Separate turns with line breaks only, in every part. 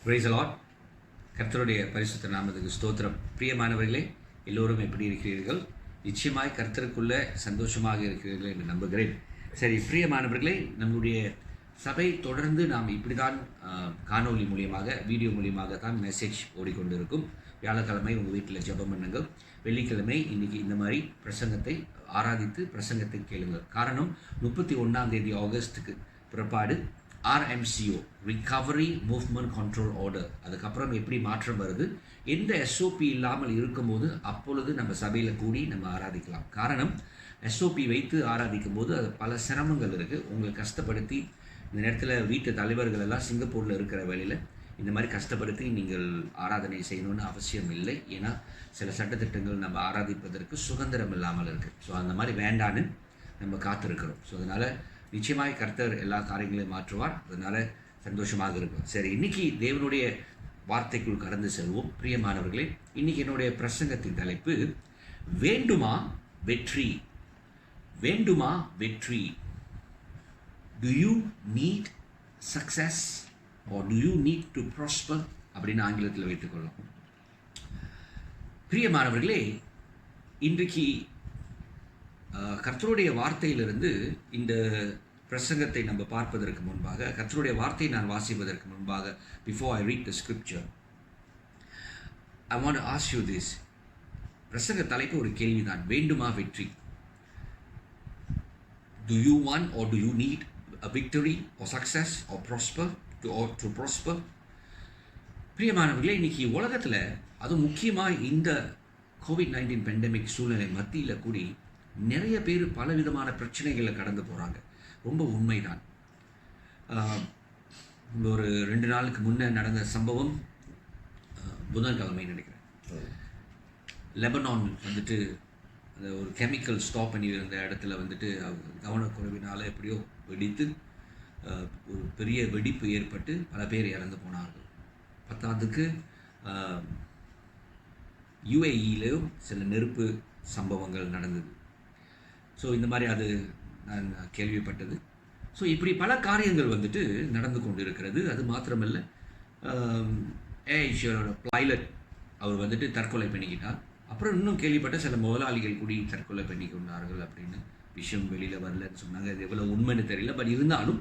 Price Lord. கர்த்தருடைய பரிசுத்த நாமத்துக்கு ஸ்தோத்திரம். பிரியமானவர்களே, எல்லோரும் எப்படி இருக்கிறீர்கள்? நிச்சயமாய் கர்த்தருக்குள்ள சந்தோஷமாக இருக்கிறீர்கள் என்று நம்புகிறேன். சரி, பிரியமானவர்களே, நம்முடைய சபை தொடர்ந்து நாம் இப்படி தான் காணொலி மூலியமாக, வீடியோ மூலியமாக தான் மெசேஜ் ஓடிக்கொண்டிருக்கும். வியாழக்கிழமை உங்கள் வீட்டில் ஜெபம் பண்ணுங்கள். வெள்ளிக்கிழமை இன்னைக்கு இந்த மாதிரி பிரசங்கத்தை ஆராதித்து பிரசங்கத்தை கேளுங்கள். காரணம், 31 ஆகஸ்ட்டுக்கு பிற்பாடு RMCO, recovery movement control order, அதுக்கப்புறம் எப்படி மாற்றம் வருது, எந்த SOP இல்லாமல் இருக்கும்போது அப்பொழுது நம்ம சபையில் கூடி நம்ம ஆராதிக்கலாம். காரணம், SOP வைத்து ஆராதிக்கும் போது அது பல சிரமங்கள் இருக்குது. உங்களை கஷ்டப்படுத்தி இந்த நேரத்தில் வீட்டு தலைவர்கள் எல்லாம் சிங்கப்பூரில் இருக்கிற வேலையில் இந்த மாதிரி கஷ்டப்படுத்தி நீங்கள் ஆராதனை செய்யணும்னு அவசியம் இல்லை. ஏன்னா சில சட்டத்திட்டங்கள் நம்ம ஆராதிப்பதற்கு சுதந்திரம் இல்லாமல் இருக்குது. ஸோ அந்த மாதிரி வேண்டான்னு நம்ம காத்திருக்கிறோம். ஸோ அதனால் நிச்சயமாய் கர்த்தர் எல்லா காரியங்களையும் மாற்றுவார். அதனால் சந்தோஷமாக இருக்கும். சரி, இன்னைக்கு தேவனுடைய வார்த்தைக்குள் கடந்து செல்வோம். பிரியமானவர்களே, இன்னைக்கு என்னுடைய பிரசங்கத்தின் தலைப்பு வேண்டுமா வெற்றி. வேண்டுமா வெற்றி. Do you need success or do you need to prosper அப்படின்னு ஆங்கிலத்தில் வைத்துக்கொள்ளும். பிரியமானவர்களே, இன்றைக்கு கர்த்தருடைய வார்த்தையிலிருந்து இந்த பிரசங்கத்தை நம்ம பார்ப்பதற்கு முன்பாக, கர்த்தருடைய வார்த்தையை நான் வாசிப்பதற்கு முன்பாக, before I read the scripture, I want to ask you this. பிரசங்க தலைப்பு ஒரு கேள்விதான், வேண்டுமா வெற்றி. Do you want or do you need a victory or success or prosper to prosper? பிரியமானவர்களே, இன்னைக்கு உலகத்தில் அதுவும் முக்கியமாக இந்த COVID-19 பெண்டமிக் சூழ்நிலை மத்தியில் கூடி நிறைய பேர் பலவிதமான பிரச்சனைகளை கடந்து போகிறாங்க. ரொம்ப உண்மைதான். ஒரு 2 நாளுக்கு முன்னே நடந்த சம்பவம், புதன்கிழமை நினைக்கிறேன், லெபனான் வந்துட்டு அந்த ஒரு கெமிக்கல் ஸ்டாப் பண்ணி இருந்த இடத்துல வந்துட்டு கவனக்குறைவினால் எப்படியோ வெடித்து ஒரு பெரிய வெடிப்பு ஏற்பட்டு பல பேர் இறந்து போனார்கள். பத்தாவதுக்கு UAEலையும் சில நெருப்பு சம்பவங்கள் நடந்தது. ஸோ இந்த மாதிரி அது நான் கேள்விப்பட்டது. ஸோ இப்படி பல காரியங்கள் வந்துட்டு நடந்து கொண்டு இருக்கிறது. அது மாத்திரமல்ல, ஏஷியாவோட பைலட் அவர் வந்துட்டு தற்கொலை பண்ணிக்கிட்டார். அப்புறம் இன்னும் கேள்விப்பட்ட சில முதலாளிகள் கூடி தற்கொலை பண்ணி கொண்டார்கள் அப்படின்னு விஷயம் வெளியில் வரலன்னு சொன்னாங்க. அது எவ்வளோ உண்மைன்னு தெரியல. பட் இருந்தாலும்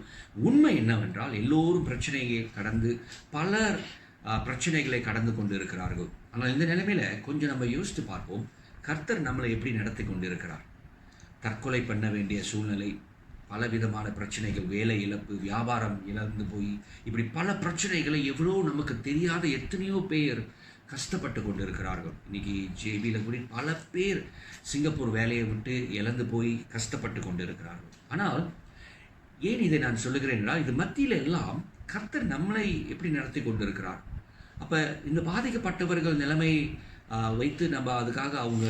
உண்மை என்னவென்றால், எல்லோரும் பிரச்சனையை கடந்து, பலர் பிரச்சனைகளை கடந்து கொண்டு இருக்கிறார்கள். ஆனால் இந்த நிலைமையில் கொஞ்சம் நம்ம யோசித்து பார்ப்போம், கர்த்தர் நம்மளை எப்படி நடத்தி கொண்டு இருக்கிறார். தற்கொலை பண்ண வேண்டிய சூழ்நிலை, பலவிதமான பிரச்சனைகள், வேலை இழப்பு, வியாபாரம் இழந்து போய், இப்படி பல பிரச்சனைகளை எவ்வளோ நமக்கு தெரியாத எத்தனையோ பேர் கஷ்டப்பட்டு கொண்டு இருக்கிறார்கள். இன்னைக்கு JBயில் கூட பல பேர் சிங்கப்பூர் வேலையை விட்டு இழந்து போய் கஷ்டப்பட்டு கொண்டு இருக்கிறார்கள். ஆனால் ஏன் இதை நான் சொல்லுகிறேன் என்றால், இது மத்தியில் எல்லாம் கர்த்தர் நம்மளை எப்படி நடத்தி கொண்டு இருக்கிறார். அப்போ இந்த பாதிக்கப்பட்டவர்கள் நிலைமை வைத்து நம்ம அதுக்காக அவங்க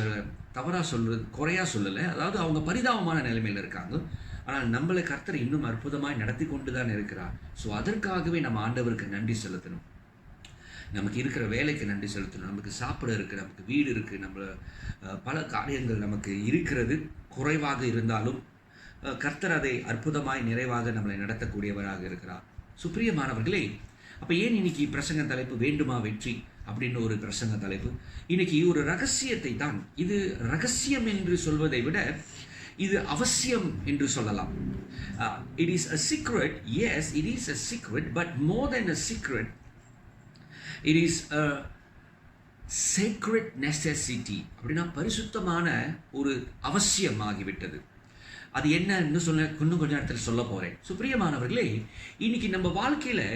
தவறாக சொல்கிறது, குறையாக சொல்லலை. அதாவது அவங்க பரிதாபமான நிலைமையில் இருக்காங்க. ஆனால் நம்மளை கர்த்தர் இன்னும் அற்புதமாய் நடத்தி கொண்டு தான் இருக்கிறார். ஸோ அதற்காகவே நம்ம ஆண்டவருக்கு நன்றி செலுத்தணும். நமக்கு இருக்கிற வேலைக்கு நன்றி செலுத்தணும். நமக்கு சாப்பிட இருக்குது, நமக்கு வீடு இருக்குது, நம்ம பல காரியங்கள் நமக்கு இருக்கிறது. குறைவாக இருந்தாலும் கர்த்தர் அதை அற்புதமாய் நிறைவாக நம்மளை நடத்தக்கூடியவராக இருக்கிறார். சுப்பிரியமானவர்களே, அப்போ ஏன் இன்னைக்கு பிரசங்க தலைப்பு வேண்டுமா வெற்றி அப்படின்னு ஒரு பிரசங்க தலைப்பு? இன்னைக்கு ஒரு ரகசியத்தை தான், இது ரகசியம் என்று சொல்வதை விட இது அவசியம் என்று சொல்லலாம். It is a secret. Yes, it is a secret, but more than a secret, it is a sacred necessity. அப்படின்னா பரிசுத்தமான ஒரு அவசியம் ஆகிவிட்டது. அது என்னன்னு இன்னும் கொஞ்ச நேரத்தில் சொல்ல போகிறேன். சுப்பிரியமானவர்களே, இன்னைக்கு நம்ம வாழ்க்கையில்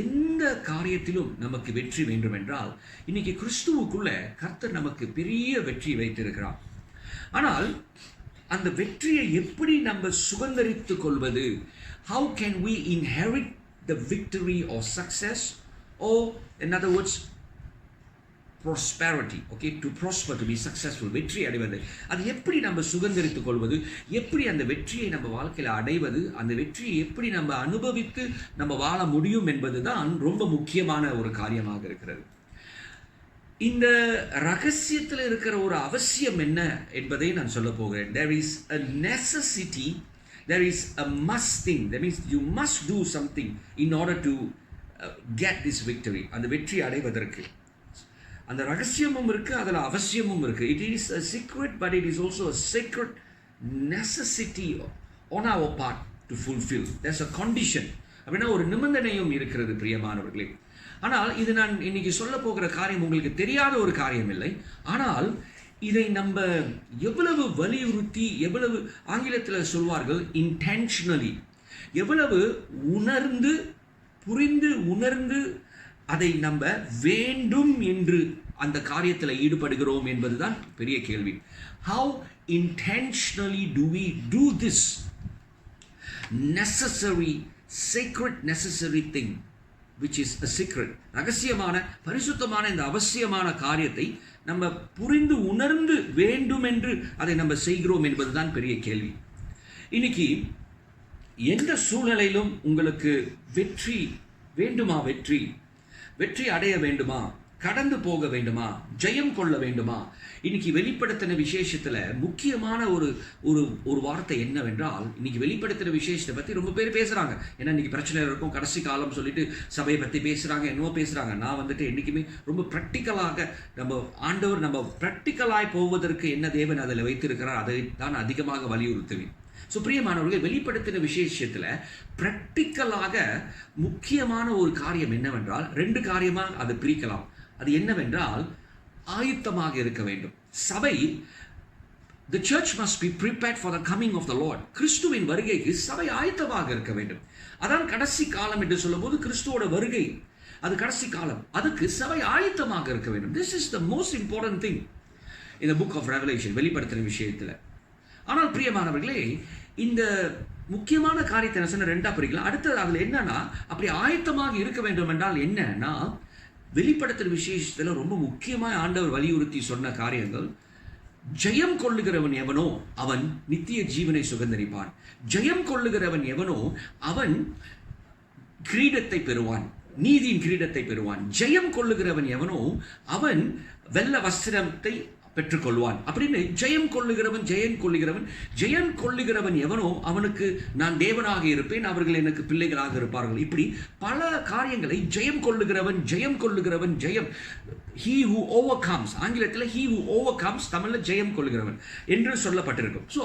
எந்த காரியத்திலும் நமக்கு வெற்றி வேண்டும் என்றால், இன்னைக்கு கிறிஸ்துவுக்குள்ள கர்த்தர் நமக்கு பெரிய வெற்றி வைத்திருக்கிறார். ஆனால் அந்த வெற்றியை எப்படி நம்ம சுதந்தரித்து கொள்வது? How can we inherit the victory or success, or in other words prosperity? Okay, to prosper, to be successful, வெற்றி அடைவது, அது எப்படி நம்ம சுதந்தரித்துக் கொள்வது? எப்படி அந்த வெற்றியை நம்ம வாழ்க்கையில் அடைவது? அந்த வெற்றியை எப்படி நம்ம அனுபவித்து நம்ம வாழ முடியும் என்பது தான் ரொம்ப முக்கியமான ஒரு காரியமாக இருக்கிறது. இந்த ரகசியத்தில் இருக்கிற ஒரு அவசியம் என்ன என்பதை நான் சொல்ல போகிறேன். There is a necessity, there is a must thing. That means you must do something in order to get this victory, அந்த வெற்றி அடைவதற்கு அந்த ரகசியமும் இருக்கு, அதில் அவசியமும் இருக்கு. It is a secret, but it is also a secret necessity on our part to fulfil. There's a condition, அப்படின்னா ஒரு நிபந்தனையும் இருக்கிறது பிரியமானவர்களே. ஆனால் இது நான் இன்னைக்கு சொல்ல போகிற காரியம் உங்களுக்கு தெரியாத ஒரு காரியம் இல்லை. ஆனால் இதை நம்ம எவ்வளவு வலியுறுத்தி, எவ்வளவு ஆங்கிலத்தில் சொல்வார்கள் இன்டென்ஷனலி, எவ்வளவு உணர்ந்து புரிந்து உணர்ந்து அதை நம்ம வேண்டும் என்று அந்த காரியத்தில் ஈடுபடுகிறோம் என்பதுதான் பெரிய கேள்வி. How intentionally do we do this necessary sacred necessary thing which is a secret, ரகசியமான பரிசுத்தமான இந்த அவசியமான காரியத்தை நம்ம புரிந்து உணர்ந்து வேண்டும் என்று அதை நம்ம செய்கிறோம் என்பதுதான் பெரிய கேள்வி. இன்னைக்கு எந்த சூழ்நிலையிலும் உங்களுக்கு வெற்றி வேண்டுமா, வெற்றி அடைய வேண்டுமா, கடந்து போக வேண்டுமா, ஜெயம் கொள்ள வேண்டுமா? இன்னைக்கு வெளிப்படுத்தின விசேஷத்தில் முக்கியமான ஒரு வார்த்தை என்னவென்றால், இன்னைக்கு வெளிப்படுத்தின விசேஷத்தை பற்றி ரொம்ப பேர் பேசுகிறாங்க. ஏன்னா இன்னைக்கு பிரச்சனை இருக்கும், கடைசி காலம் சொல்லிட்டு சபையை பற்றி பேசுகிறாங்க, என்னவோ பேசுகிறாங்க. நான் என்றைக்குமே ரொம்ப ப்ராக்டிக்கலாக நம்ம ஆண்டவர் நம்ம ப்ராக்டிக்கலாய் போவதற்கு என்ன தேவன் அதில் வைத்திருக்கிறார் அதை தான் அதிகமாக வலியுறுத்துவேன். ஸோ பிரியமானவர்கள், வெளிப்படுத்தின விசேஷத்தில் ப்ராக்டிக்கலாக முக்கியமான ஒரு காரியம் என்னவென்றால், 2 காரியமாக அதை பிரிக்கலாம். அது என்னவென்றால், ஆயத்தமாக இருக்க வேண்டும். சபை, the church must be prepared for the coming of the Lord. கிறிஸ்துவின் வருகைக்கு சபை ஆயத்தமாக இருக்க வேண்டும். அதான் கடைசி காலம் என்று சொல்லும்போது கிறிஸ்துவோட வருகை அது கடைசி காலம், அதுக்கு சபை ஆயத்தமாக இருக்க வேண்டும். This is the most important thing in the book of Revelation, வெளிப்படுத்தின விஷயத்தில். ஆனால் பிரியமானவர்களே, இந்த முக்கியமான காரியத்தை என்ன சொன்ன 2ஆ பிரிக்கலாம். அடுத்தது அதில் என்னன்னா, அப்படி ஆயத்தமாக இருக்க வேண்டும் என்றால் என்னன்னா, வெளிப்படுத்துகிற விசேஷத்தில் ரொம்ப முக்கியமாக ஆண்டவர் வலியுறுத்தி சொன்ன காரியங்கள், ஜெயம் கொள்ளுகிறவன் எவனோ அவன் நித்திய ஜீவனை சுகந்தரிப்பான். ஜெயம் கொள்ளுகிறவன் எவனோ அவன் கிரீடத்தை பெறுவான், நீதியின் கிரீடத்தை பெறுவான். ஜெயம் கொள்ளுகிறவன் எவனோ அவன் வெள்ள வஸ்திரத்தை பெற்றுக்கொள்வான். அப்படின்னு ஜெயம் கொள்ளுகிறவன் எவனோ அவனுக்கு நான் தேவனாக இருப்பேன், அவர்கள் எனக்கு பிள்ளைகளாக இருப்பார்கள். இப்படி பல காரியங்களை ஜெயம் கொள்ளுகிறவன் he who overcomes, ஆங்கிலத்தில் he who overcomes, தமிழில் ஜெயம் கொள்ளுகிறவன் என்று சொல்லப்பட்டிருக்கும். ஸோ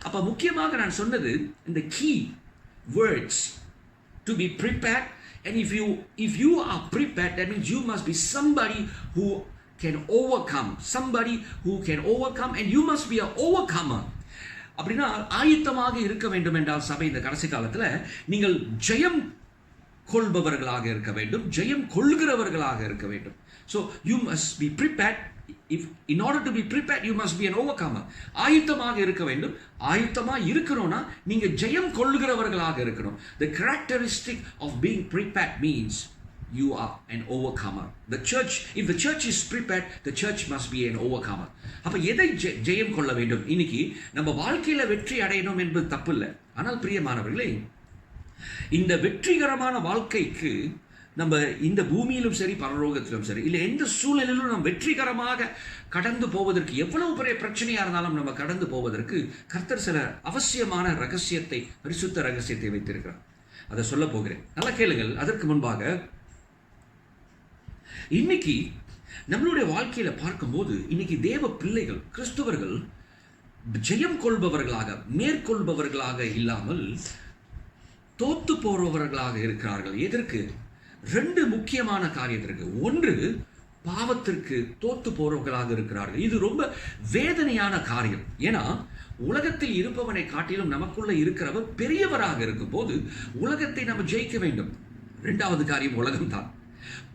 அப்போ முக்கியமாக நான் சொன்னது இந்த key words to be prepared, and if you are prepared, that means you must be somebody who can overcome, and you must be an overcomer. அப்படின்னா ஆயத்தமாக இருக்க வேண்டும் என்றால் சபை இந்த கடைசி காலத்தில் நீங்கள் ஜெயம் கொள்பவர்களாக இருக்க வேண்டும், ஜெயம் கொள்கிறவர்களாக இருக்க வேண்டும். So you must be prepared. In order to be prepared, you must be an overcomer. ஆயத்தமாக இருக்க வேண்டும். ஆயத்தமாக இருக்கணும்னா நீங்க ஜெயம் கொள்கிறவர்களாக இருக்கணும். The characteristic of being prepared means you are an overcomer. If the church is prepared, the church must be an overcomer. அப்ப எதை ஜெயம் கொள்ள வேண்டும்? இன்னைக்கு நம்ம வாழ்க்கையில வெற்றி அடையணும் என்பது தப்பு இல்லை. ஆனால் பிரியமானவர்களே, இந்த வெற்றிகரமான வாழ்க்கைக்கு நம்ம இந்த பூமியிலும் சரி பரலோகத்திலும் சரி, இல்லை எந்த சூழ்நிலையிலும் நம்ம வெற்றிகரமாக கடந்து போவதற்கு, எவ்வளவு பெரிய பிரச்சனையா இருந்தாலும் நம்ம கடந்து போவதற்கு கர்த்தர் சில அவசியமான ரகசியத்தை, பரிசுத்த ரகசியத்தை வைத்திருக்கிறார். அதை சொல்ல போகிறேன், நல்லா கேளுங்கள். அதற்கு முன்பாக, இன்னைக்கு நம்மளுடைய வாழ்க்கையில பார்க்கும்போது இன்னைக்கு தேவ பிள்ளைகள், கிறிஸ்துவர்கள் ஜெயம் கொள்பவர்களாக, மேற்கொள்பவர்களாக இல்லாமல் தோத்து போறவர்களாக இருக்கிறார்கள். எதற்கு? 2 முக்கியமான காரியத்திற்கு. ஒன்று, பாவத்திற்கு தோத்து போறவர்களாக இருக்கிறார்கள். இது ரொம்ப வேதனையான காரியம். ஏன்னா உலகத்தில் இருப்பவனை காட்டிலும் நமக்குள்ள இருக்கிறவர் பெரியவராக இருக்கும் போது உலகத்தை நம்ம ஜெயிக்க வேண்டும். 2வது காரியம் உலகம்தான்.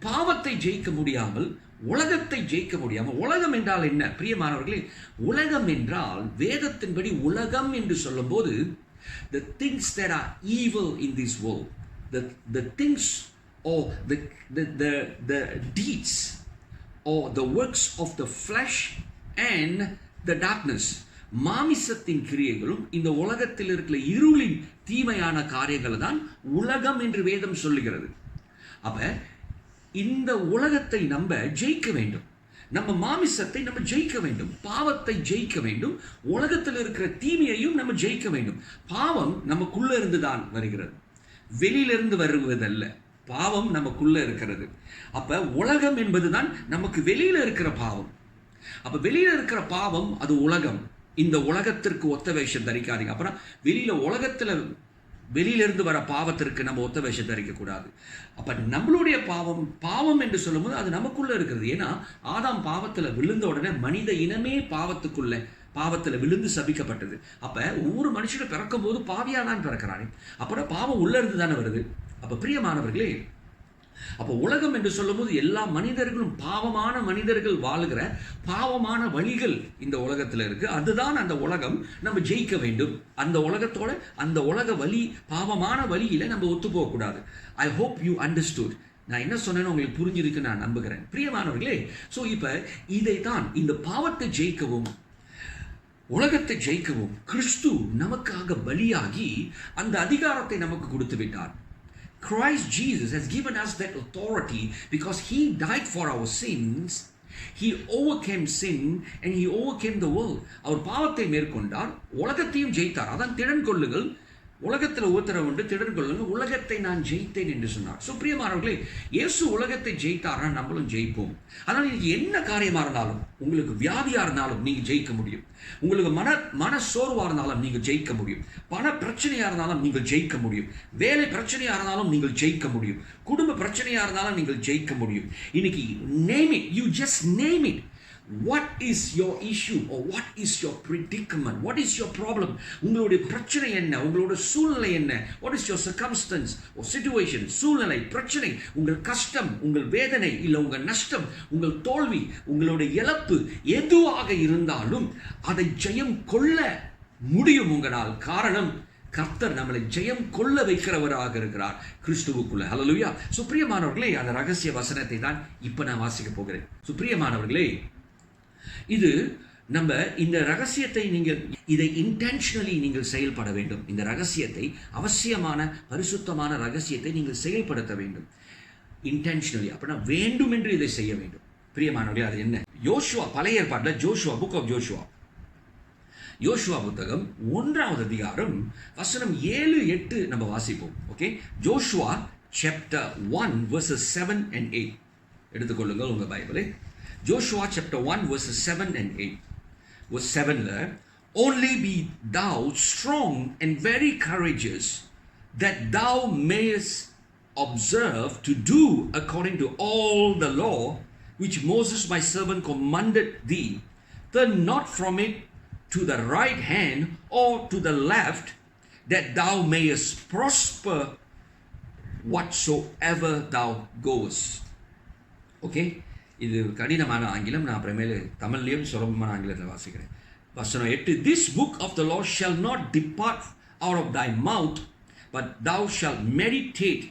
பாவத்தை ஜெயிக்க முடியாமல், உலகத்தை ஜெயிக்க முடியாமல். உலகம் என்றால் என்ன பிரியமானவர்களே? உலகம் என்றால் வேதத்தின்படி உலகம் என்று சொல்லும் போது the things that are evil in this world, the things or the deeds or the works of the flesh and the darkness, மாமிசத்தின் கிரியைகளும் இந்த உலகத்தில் இருக்கிற இருளின் தீமையான காரியங்கள் தான் உலகம் என்று வேதம் சொல்லுகிறது. அப்ப இந்த உலகத்தை நம்ம ஜெயிக்க வேண்டும், நம்ம மாமிசத்தை நம்ம ஜெயிக்க வேண்டும், பாவத்தை ஜெயிக்க வேண்டும், உலகத்தில் இருக்கிற தீமையையும் நம்ம ஜெயிக்க வேண்டும். பாவம் நமக்குள்ள இருந்து தான் வருகிறது, வெளியிலிருந்து வருவதல்ல. பாவம் நமக்குள்ள இருக்கிறது. அப்ப உலகம் என்பதுதான் நமக்கு வெளியில இருக்கிற பாவம். அப்ப வெளியில இருக்கிற பாவம் அது உலகம். இந்த உலகத்திற்கு ஒத்த வேஷம் தரிக்காதீங்க. அப்புறம் வெளியிலிருந்து வர பாவத்திற்கு நம்ம ஒத்த வேஷம் தரிக்க கூடாது. அப்ப நம்மளுடைய பாவம் என்று சொல்லும்போது அது நமக்குள்ள இருக்கிறது. ஏன்னா ஆதாம் பாவத்துல விழுந்த உடனே மனித இனமே பாவத்துல விழுந்து சபிக்கப்பட்டது. அப்ப ஒவ்வொரு மனுஷனும் பிறக்கும் போது பாவியா தான் பிறக்கிறானே. அப்புறம் பாவம் உள்ள இருந்து தானே வருது. அப்ப பிரியமானவர்களே, அப்போ உலகம் என்று சொல்லும்போது எல்லா மனிதர்களும் பாவமான மனிதர்கள் வாழுகிற பாவமான வழிகள் இந்த உலகத்தில் இருக்கு. அதுதான் அந்த உலகம். நம்ம ஜெயிக்க வேண்டும். அந்த உலகத்தோட அந்த உலக வழி, பாவமான வழியில நம்ம ஒத்து போகக்கூடாது. I hope you understood. நான் என்ன சொன்னேன்னு உங்களுக்கு புரிஞ்சிருக்கு நான் நம்புகிறேன். பிரியமானவர்களே, ஸோ இப்போ இதைத்தான், இந்த பாவத்தை ஜெயிக்கவும் உலகத்தை ஜெயிக்கவும் கிறிஸ்து நமக்காக பலியாகி அந்த அதிகாரத்தை நமக்கு கொடுத்து விட்டார். Christ Jesus has given us that authority because he died for our sins. He overcame sin and he overcame the world. அவர் பாவத்தை மேற்கொண்டார், உலகத்தையும் ஜெயித்தார். அதான் திடன் கொள்ளுங்கள், உலகத்தில் உத்தரவு உண்டு, திடன் கொள்ளுங்கள், உலகத்தை நான் ஜெயித்தேன் என்று சொன்னார். ஸோ பிரியமானவர்களே, இயேசு உலகத்தை ஜெயித்தாரா, நம்மளும் ஜெயிப்போம். அதனால் இன்னைக்கு என்ன காரியமாக இருந்தாலும், உங்களுக்கு வியாதியாக இருந்தாலும் நீங்கள் ஜெயிக்க முடியும். உங்களுக்கு மன சோர்வாக இருந்தாலும் நீங்கள் ஜெயிக்க முடியும். பண பிரச்சனையாக இருந்தாலும் நீங்கள் ஜெயிக்க முடியும். வேலை பிரச்சனையாக இருந்தாலும் நீங்கள் ஜெயிக்க முடியும். குடும்ப பிரச்சனையாக இருந்தாலும் நீங்கள் ஜெயிக்க முடியும். இன்னைக்கு name it, you just name it. What is your issue or what is your predicament? What is your problem? உங்களுடைய பிரச்சனை என்ன? உங்களுடைய சூழ்நிலை என்ன? What is your circumstance or situation? சூழ்நிலை, பிரச்சனை, உங்கள் கஷ்டம், உங்கள் வேதனை, இல்லை உங்கள் நஷ்டம், உங்கள் தோல்வி, உங்களுடைய இழப்பு எதுவாக இருந்தாலும் அதை ஜெயம் கொள்ள முடியும் உங்களால். காரணம், கர்த்தர் நம்மளை ஜெயம் கொள்ள வைக்கிறவராக இருக்கிறார் கிறிஸ்துவுக்குள்ள. ஹல்லேலூயா. சுப்பிரியமானவர்களே, அந்த ரகசிய வசனத்தை தான் இப்ப நான் வாசிக்க போகிறேன். சுப்பிரியமானவர்களே, இது நம்ம இந்த ரகசியத்தை இதை இன்டென்ஷனலி நீங்கள் செயல்பட வேண்டும். இந்த ரகசியத்தை, அவசியமான பரிசுத்தமான ரகசியத்தை நீங்கள் செயல்படுத்த வேண்டும் இன்டென்ஷனலி. அப்படின்னா வேண்டும் என்று இதை செய்ய வேண்டும். பிரியமானவர்களே, அது என்ன? யோசுவா, பழைய ஏற்பாட்டில் ஜோஷுவா, புக் ஆஃப் ஜோஷுவா, யோசுவா புத்தகம் 1வது அதிகாரம் வசனம் 7-8 நம்ம வாசிப்போம். Okay, Joshua chapter 1 verses 7 and 8 எடுத்துக்கொள்ளுங்கள் உங்க பைபிளை. Joshua chapter 1 verses 7 and 8. Verse 7 only be thou strong and very courageous, that thou mayest observe to do according to all the law which Moses my servant commanded thee. Turn not from it to the right hand or to the left, that thou mayest prosper whatsoever thou goest. Okay, இது கடினமான ஆங்கிலம். நான் அப்புறமேல தமிழ்லையும் சுலபமான ஆங்கிலத்தில் வாசிக்கிறேன். வசனம் 8, this book of the law shall not depart out of thy mouth, but thou shalt meditate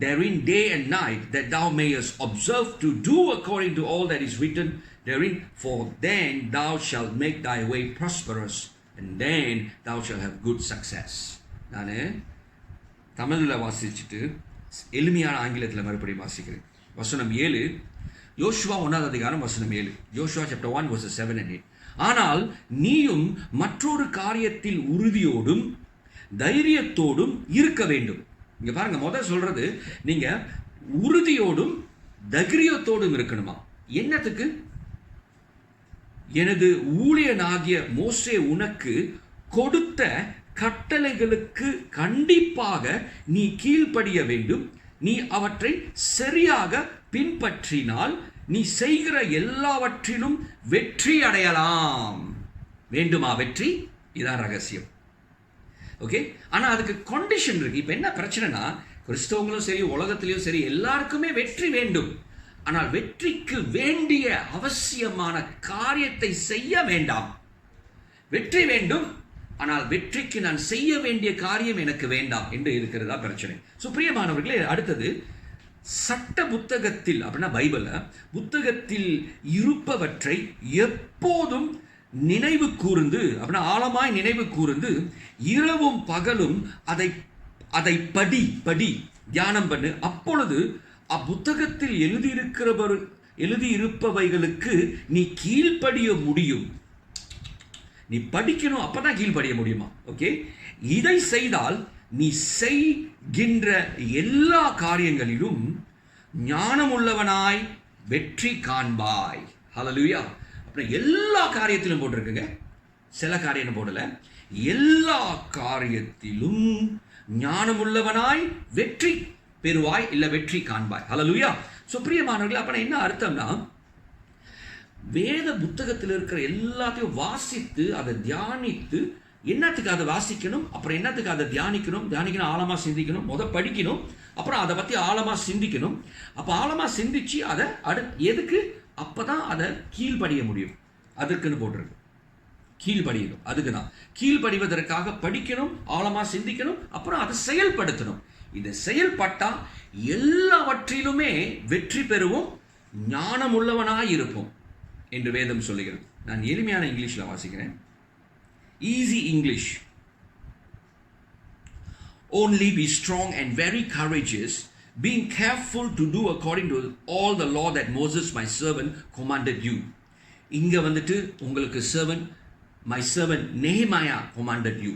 therein day and night, that thou mayest observe to do according to all that is written therein, for then thou shalt make thy way prosperous, and then thou shalt have good success. நான் தமிழில் வாசிச்சுட்டு எளிமையான ஆங்கிலத்தில் மறுபடியும் வாசிக்கிறேன். வசனம் 7, யோசுவா 1வது அதிகாரம் வசனம் 7. யோசுவா chapter 1 verses 7 and 8. ஆனால் நீயும் மற்றொரு காரியத்தில் உறுதியோடும் தைரியத்தோடும் இருக்க வேண்டும். இங்க பாருங்க, முதல் சொல்றது நீங்க உறுதியோடும் தைரியத்தோடும் இருக்கணுமா? என்னத்துக்கு? எனது ஊழியனாகிய மோசே உனக்கு கொடுத்த கட்டளைகளுக்கு கண்டிப்பாக நீ கீழ்ப்படிய வேண்டும். நீ அவற்றை சரியாக பின்பற்றினால் நீ செய்கிற எல்லாவற்றிலும் வெற்றி அடையலாம். வேண்டுமா வெற்றி? இதான் ரகசியம். ஓகே, ஆனா அதுக்கு கண்டிஷன் இருக்கு. இப்ப என்ன பிரச்சனைனா, கிறிஸ்தவங்களும் சரி உலகத்திலையும் சரி எல்லாருக்குமே வெற்றி வேண்டும். ஆனால் வெற்றிக்கு வேண்டிய அவசியமான காரியத்தை செய்ய வேண்டாம். வெற்றி வேண்டும், ஆனால் வெற்றிக்கு நான் செய்ய வேண்டிய காரியம் எனக்கு வேண்டாம் என்று இருக்கிறதா பிரச்சனை. பிரியமானவர்களே, அடுத்தது சட்ட புத்தகத்தில், அப்படின்னா பைபிள் புத்தகத்தில் இருப்பவற்றை எப்போதும் நினைவு கூர்ந்து, அப்படின்னா ஆழமாய் நினைவு கூர்ந்து இரவும் பகலும் அதை படி தியானம் பண்ணு. அப்பொழுது அப்புத்தகத்தில் எழுதியிருப்பவைகளுக்கு நீ கீழ்ப்படிய முடியும். நீ படிக்கணும், அப்பதான் கீழ்ப்படிய முடியுமா? ஓகே, இதை செய்தால் நீ செய்கின்ற எல்லா காரியங்களிலும் ஞானமுள்ளவனாய் வெற்றி காண்பாய். ஹல்லேலூயா. அப்புறம் எல்லா காரியத்திலும் போட்டிருக்குங்க, சில காரியம் போடல. எல்லா காரியத்திலும் ஞானமுள்ளவனாய் வெற்றி பெறுவாய், இல்ல வெற்றி காண்பாய். ஹல்லேலூயா. சோ பிரியமானவர்களே, அப்ப என்ன அர்த்தம்னா, வேத புத்தகத்தில் இருக்கிற எல்லாத்தையும் வாசித்து அதை தியானித்து, என்னத்துக்கு அதை வாசிக்கணும், அப்புறம் என்னத்துக்கு அதை தியானிக்கணும், ஆழமா சிந்திக்கணும், படிக்கணும், அப்புறம் அதை பத்தி ஆழமா சிந்திக்கணும். அப்ப ஆழமா சிந்திச்சு அதை எதுக்கு, அப்பதான் அதை கீழ்படிய முடியும். அதற்குன்னு போட்டிருக்கு, கீழ்படியணும். அதுக்கு தான் கீழ்படிவதற்காக படிக்கணும், ஆழமா சிந்திக்கணும், அப்புறம் அதை செயல்படுத்தணும். இதை செயல்பட்டா எல்லாவற்றிலுமே வெற்றி பெறுவோம், ஞானம் உள்ளவனாய் இருப்போம் என்று வேதம் சொல்லுகிறது. நான் எளிமையான இங்கிலீஷ்ல வாசிக்கிறேன். Easy English. Only be strong and very courageous, being careful to do according to all the law that Moses my servant commanded you. இங்க வந்துட்டு உங்களுக்கு servant, my servant Nehemiah commanded you.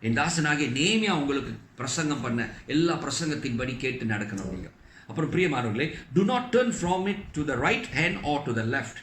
என் தாசனாகிய நேமியா உங்களுக்கு பிரசங்கம் பண்ண எல்லா பிரசங்கத்தின்படி கேட்டு நடக்கணும் நீங்க. அப்புறம் பிரியமானவர்களே, do not turn from it to the right hand or to the left.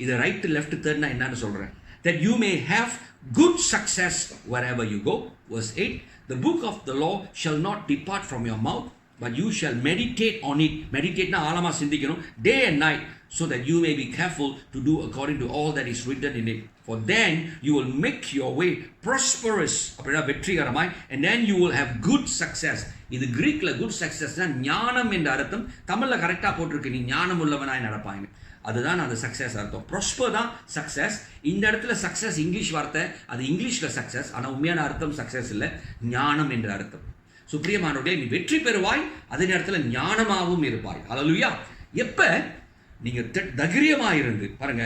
இது ரைட் லெஃப்ட் டர்ன் என்னன்னு சொல்றேன். That you may have good success wherever you go. Verse 8, the book of the law shall not depart from your mouth, but you shall meditate on it. Meditate na ஆழமா சிந்திக்கணும், day and night, so that you may be careful to do according to all that is written in it. For then you will make your way prosperous, அப்படினா வெற்றிகரமாய், and then you will have good success. இது கிரீக்ல good சக்சஸ்னா ஞானம் என்ற அர்த்தம். தமிழ்ல கரெக்டா போட்டிருக்கு, நீ ஞானம் உள்ளவனாய் நடப்பாய். அதுதான் அந்த சக்சஸ் அர்த்தம். ப்ராஸ்பர் தான் சக்சஸ். இந்த இடத்துல சக்சஸ் இங்கிலீஷ் வார்த்தை, அது இங்கிலீஷ்ல சக்சஸ், ஆனா உண்மையான அர்த்தம் சக்சஸ் இல்ல, ஞானம் என்ற அர்த்தம். சுப்ரியமானவர்களே, நீ வெற்றி பெறுவாய், அதே நேரத்தில் ஞானமாகவும் இருப்பாய். ஹல்லேலூயா. எப்ப நீங்க தைரியமா இருந்து பாருங்க,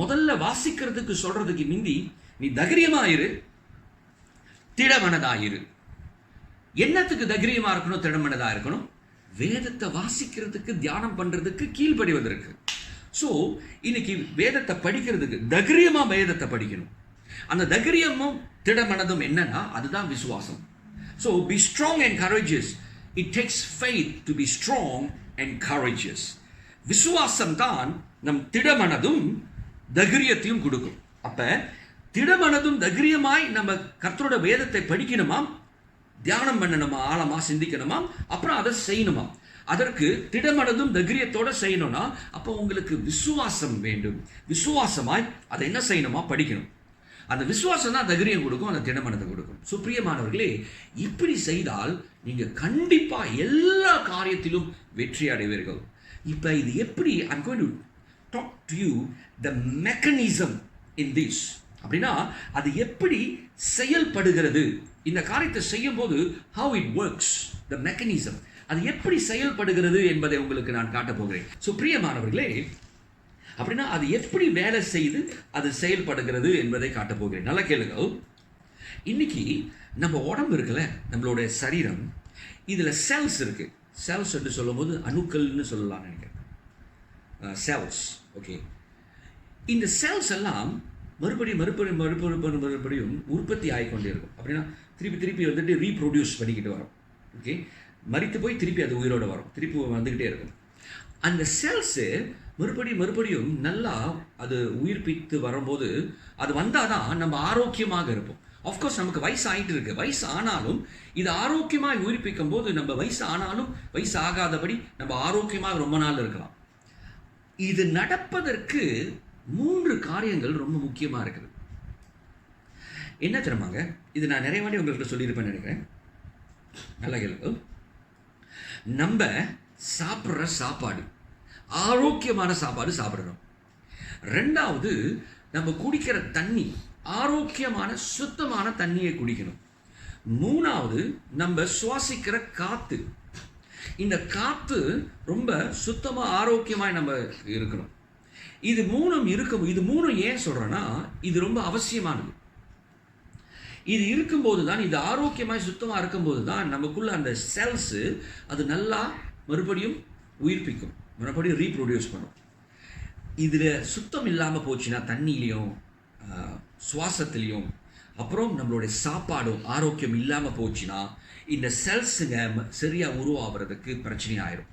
முதல்ல வாசிக்கிறதுக்கு சொல்றதுக்கு முந்தி நீ தைரியமாயிரு, திடமனதாயிரு. என்னத்துக்கு தைரியமா இருக்கணும், திடமனதா இருக்கணும்? வேதத்தை வாசிக்கிறதுக்கு, தியானம் பண்றதுக்கு, கீழ்ப்படிவதற்கு. ஸோ இன்னைக்கு வேதத்தை படிக்கிறதுக்கு தைரியமா வேதத்தை படிக்கணும். அந்த தைரியமும் திடமனதும் என்னன்னா, அதுதான் விசுவாசம். So be strong and courageous. It takes faith to be strong and courageous. விசுவாசம் தான் நம் திடமனதும் தைரியத்தையும் கொடுக்கும். அப்ப திடமனதும் தைரியமாய் நம்ம கர்த்தரோட வேதத்தை படிக்கணுமாம், தியானம் பண்ணணுமா, ஆழமா சிந்திக்கணுமா, அப்புறம் அதை செய்யணுமா. அதற்கு திடமனதும் தைரியத்தோட செய்யணும்னா அப்போ உங்களுக்கு விசுவாசம் வேண்டும். விசுவாசமாய் அதை என்ன செய்யணுமா, படிக்கணும். அந்த விசுவாசம் தான் தைரியம் கொடுக்கும், அந்த திடமனதை கொடுக்கும். சுப்ரியமானவர்களே, இப்படி செய்தால் நீங்க கண்டிப்பா எல்லா காரியத்திலும் வெற்றி அடைவீர்கள். இப்ப இது எப்படி, I'm going to talk to you the mechanism in this. அப்படின்னா அது எப்படி செயல்படுகிறது, இந்த காரியத்தை செய்யும் போது how it works, the mechanism, அது எப்படி செயல்படுகிறது என்பதை உங்களுக்கு நான் காட்டப் போகிறேன். பிரியமானவர்களே, அப்படின்னா அது எப்படி வேலை செய்து அது செயல்படுகிறது என்பதை காட்டப் போகிறேன். நல்லா கேளுங்க. இன்னைக்கு நம்ம உடம்பு இருக்குல்ல, நம்மளுடைய சரீரம், இதுல செல்ஸ் இருக்கு. செல்ஸ் என்று சொல்லும் போது அணுக்கள்னு சொல்லலாம் நினைக்கிறேன். Cells, okay. இந்த செல்ஸ் எல்லாம் மறுபடியும் உற்பத்தி ஆகிக்கொண்டே இருக்கும். அப்படின்னா திருப்பி வந்துட்டு ரீப்ரொடியூஸ் பண்ணிக்கிட்டு வரும். ஓகே, மரித்து போய் திருப்பி அது உயிரோட வரும், திருப்பி வந்துக்கிட்டே இருக்கும். அந்த செல்ஸு மறுபடியும் நல்லா அது உயிர்ப்பித்து வரும்போது, அது வந்தாதான் நம்ம ஆரோக்கியமாக இருப்போம். ஆஃப்கோர்ஸ் நமக்கு வயசு ஆகிட்டு இருக்கு, வயசு ஆனாலும் இது ஆரோக்கியமாக உயிர்ப்பிக்கும் போது, நம்ம வயசு ஆனாலும் வயசு ஆகாதபடி நம்ம ஆரோக்கியமாக ரொம்ப நாள் இருக்கலாம். இது நடப்பதற்கு 3 காரியங்கள் ரொம்ப முக்கியமாக இருக்குது. என்ன தெரியுமாங்க, இது நான் நிறைய வாட்டி உங்கள்கிட்ட சொல்லியிருப்பேன்னு நினைக்கிறேன். நல்லா கேளுங்க. நம்ம சாப்பிட்ற சாப்பாடு, ஆரோக்கியமான சாப்பாடு சாப்பிடணும். 2வது, நம்ம குடிக்கிற தண்ணி, ஆரோக்கியமான சுத்தமான தண்ணியை குடிக்கணும். 3வது, நம்ம சுவாசிக்கிற காத்து, இந்த காத்து ரொம்ப சுத்தமா ஆரோக்கியமாய் நம்ம இருக்கணும். இது 3 இருக்கும். இது 3 ஏன் சொல்றேன்னா, இது ரொம்ப அவசியமானது. இது இருக்கும்போது தான், இது ஆரோக்கியமாய் சுத்தமாக இருக்கும்போது தான் நமக்குள்ள அந்த செல்ஸ் அது நல்லா மறுபடியும் உயிர்ப்பிக்கும், மறுபடியும் ரீப்ரொடியூஸ் பண்ணும். இதில் சுத்தம் இல்லாமல் போச்சுன்னா, தண்ணியிலையும் சுவாசத்திலையும் அப்புறம் நம்மளுடைய சாப்பாடும் ஆரோக்கியம் இல்லாமல் போச்சுன்னா இந்த செல்ஸுங்க சரியாக உருவாகிறதுக்கு பிரச்சனை ஆயிரும்.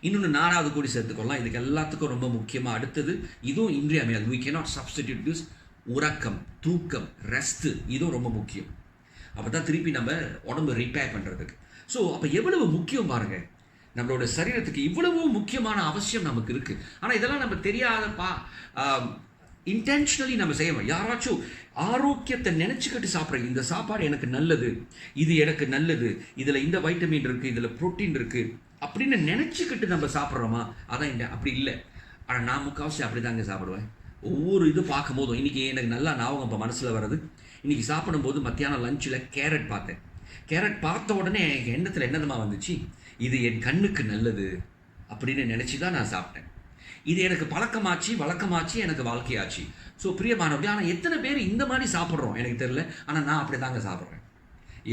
இன்னொன்று 4வது கூடி சேர்த்துக்கொள்ளலாம். இதுக்கு எல்லாத்துக்கும் ரொம்ப முக்கியமாக அடுத்தது, இதுவும் இன்றியமையாது, we cannot substitute this, உறக்கம், தூக்கம், ரெஸ்ட்டு, இதுவும் ரொம்ப முக்கியம். அப்போ தான் திருப்பி நம்ம உடம்பு ரிப்பேர் பண்ணுறதுக்கு. ஸோ அப்போ எவ்வளவு முக்கியம் பாருங்கள், நம்மளோட சரீரத்துக்கு இவ்வளவு முக்கியமான அவசியம் நமக்கு இருக்குது. ஆனால் இதெல்லாம் நம்ம தெரியாத இன்டென்ஷனலி நம்ம செய்யணும். யாராச்சும் ஆரோக்கியத்தை நினச்சிக்கிட்டு சாப்பிட்றீங்க, இந்த சாப்பாடு எனக்கு நல்லது, இது எனக்கு நல்லது, இதில் இந்த வைட்டமின் இருக்குது, இதில் ப்ரோட்டீன் இருக்குது அப்படின்னு நினச்சிக்கிட்டு நம்ம சாப்பிட்றோமா? அதான் அப்படி இல்லை. ஆனால் நான் முக்கால்வாசி அப்படி தாங்க சாப்பிடுவேன். ஒவ்வொரு இது பார்க்கும் போதும் இன்றைக்கி எனக்கு நல்லா ஞாபகம் இப்போ மனசில் வர்றது, இன்றைக்கி சாப்பிடும்போது மத்தியானம் லஞ்சில் கேரட் பார்த்தேன். கேரட் பார்த்த உடனே எனக்கு எண்ணத்தில் என்னதுமா வந்துச்சு, இது என் கண்ணுக்கு நல்லது அப்படின்னு நினச்சி தான் நான் சாப்பிட்டேன். இது எனக்கு பழக்கமாச்சு, வழக்கமாச்சு, எனக்கு வாழ்க்கையாச்சு. ஸோ பிரியமானவர்களே, ஆனால் எத்தனை பேர் இந்த மாதிரி சாப்பிட்றோம் எனக்கு தெரியல. ஆனால் நான் அப்படி தாங்க சாப்பிட்றேன்.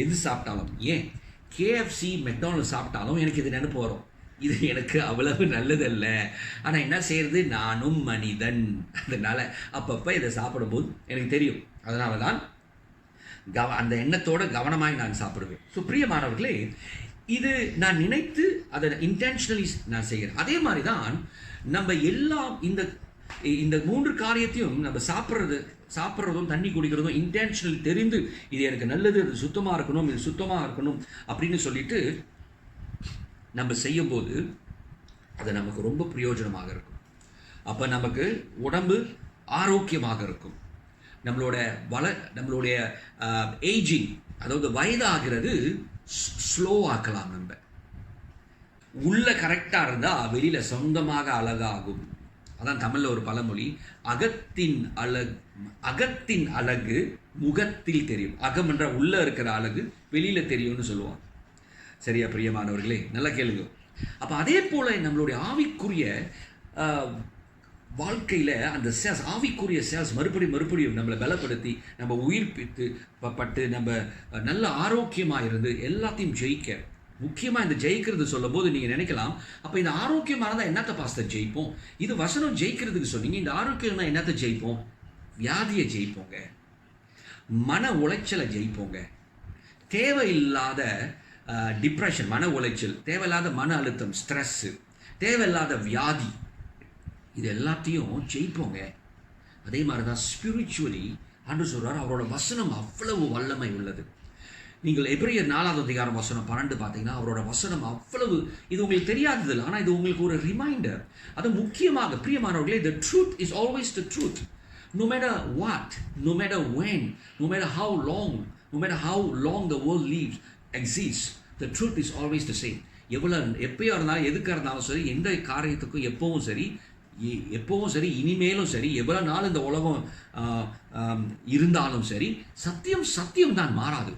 எது சாப்பிட்டாலும், ஏன் கேஎஃப்சி மெக்டானல்ட்ஸ் சாப்பிட்டாலும் எனக்கு இது நினைப்பு வரும், இது எனக்கு அவ்வளவு நல்லதல்ல. ஆனால் என்ன செய்யறது, நானும் மனிதன். அதனால் அப்பப்போ இதை சாப்பிடும்போது எனக்கு தெரியும். அதனால தான் அந்த எண்ணத்தோட கவனமாய் நான் சாப்பிடுவேன். ஸோ பிரியமானவர்களே, இது நான் நினைத்து அதை இன்டென்ஷனலி நான் செய்கிறேன். அதே மாதிரி தான் நம்ம எல்லாம் இந்த 3 காரியத்தையும் நம்ம சாப்பிட்றதும் தண்ணி குடிக்கிறதும் இன்டென்ஷனலி தெரிந்து இது எனக்கு நல்லது, இது சுத்தமாக இருக்கணும், இது சுத்தமாக இருக்கணும் அப்படின்னு சொல்லிட்டு நம்ம செய்யும்போது அது நமக்கு ரொம்ப பிரயோஜனமாக இருக்கும். அப்போ நமக்கு உடம்பு ஆரோக்கியமாக இருக்கும். நம்மளுடைய ஏஜிங், அதாவது வயதாகிறது ஸ்லோவாக்கலாம். நம்ம உள்ள கரெக்டாக இருந்தால் வெளியில் சொந்தமாக அழகாகும். அதான் தமிழில் ஒரு பழமொழி, அகத்தின் அழகு முகத்தில் தெரியும். அகம் என்ற உள்ள இருக்கிற அழகு வெளியில் தெரியும்னு சொல்லுவாங்க. சரியா பிரியமானவர்களே, நல்லா கேளுங்க. அப்போ அதே போல் நம்மளுடைய ஆவிக்குரிய வாழ்க்கையில் அந்த சேல்ஸ், ஆவிக்குரிய சேல்ஸ் மறுபடியும் நம்மளை பலப்படுத்தி நம்ம உயிர்ப்பித்து பட்டு நம்ம நல்ல ஆரோக்கியமாக இருந்து எல்லாத்தையும் ஜெயிக்க. முக்கியமாக இந்த ஜெயிக்கிறது சொல்லும் போது நீங்கள் நினைக்கலாம், அப்போ இந்த ஆரோக்கியமானதான் என்னத்தை பாஸ்டர் ஜெயிப்போம், இது வசனம் ஜெயிக்கிறதுக்கு சொன்னீங்க, இந்த ஆரோக்கியம்னா என்னத்தை ஜெயிப்போம்? வியாதியை ஜெயிப்போங்க, மன உளைச்சலை ஜெயிப்போங்க, தேவையில்லாத டிப்ரெஷன், மன உளைச்சல், தேவையில்லாத மன அழுத்தம், ஸ்ட்ரெஸ்ஸு, தேவையில்லாத வியாதி, இது எல்லாத்தையும் ஜெயிப்போங்க. அதே மாதிரி தான் ஸ்பிரிச்சுவலி ஆண்டவர் சொல்கிறார், அவரோட வசனம் அவ்வளவு வல்லமை உள்ளது. நீங்கள் எபிரேயர் 4வது அதிகாரம் வசனம் 12 பார்த்தீங்கன்னா அவரோட வசனம் அவ்வளவு, இது உங்களுக்கு தெரியாதது இல்லை, ஆனால் இது உங்களுக்கு ஒரு ரிமைண்டர். அது முக்கியமாக பிரியமானவர்களே, the truth is always the truth. No matter what, no matter when, no matter how long the world exists, the truth is always the same. எப்பயோ இருந்தாலும் எதுக்காக இருந்தாலும் சரி, எந்த காரியத்துக்கும் எப்பவும் சரி இனிமேலும் சரி, எவ்வளோ நாள் இந்த உலகம் இருந்தாலும் சரி, சத்தியம் தான் மாறாது.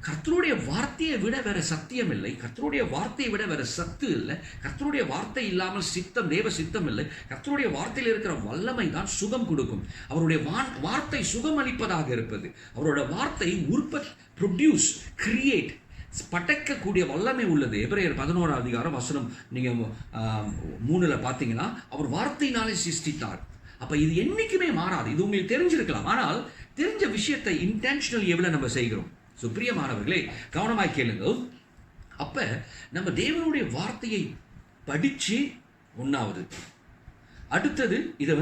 கர்த்தருடைய வார்த்தையை விட வேற சத்தியம் இல்லை, கர்த்தருடைய வார்த்தையை விட வேற சத்து இல்லை, கர்த்தருடைய வார்த்தை இல்லாமல் தேவ சித்தம் இல்லை. கர்த்தருடைய வார்த்தையில் இருக்கிற வல்லமை தான் சுகம் கொடுக்கும். அவருடைய வார்த்தை சுகம் அளிப்பதாக இருப்பது. அவரோட வார்த்தை ப்ரொடியூஸ், கிரியேட், படைக்கக்கூடிய வல்லமை உள்ளது. எபிரேயர் 11வது அதிகாரம் வசனம் நீங்கள் 3 பார்த்தீங்கன்னா அவர் வார்த்தையினாலே சிருஷ்டித்தார். அப்போ இது என்னைக்குமே மாறாது. இது உங்களுக்கு தெரிஞ்சிருக்கலாம், ஆனால் தெரிஞ்ச விஷயத்தை இன்டென்ஷனல் எவ்வளோ நம்ம செய்கிறோம். ஸோ பிரியமானவர்களே, கவனமாய் கேளுங்கள். அப்போ நம்ம தேவனுடைய வார்த்தையை படித்து, ஒன்றாவது, அடுத்தது இதை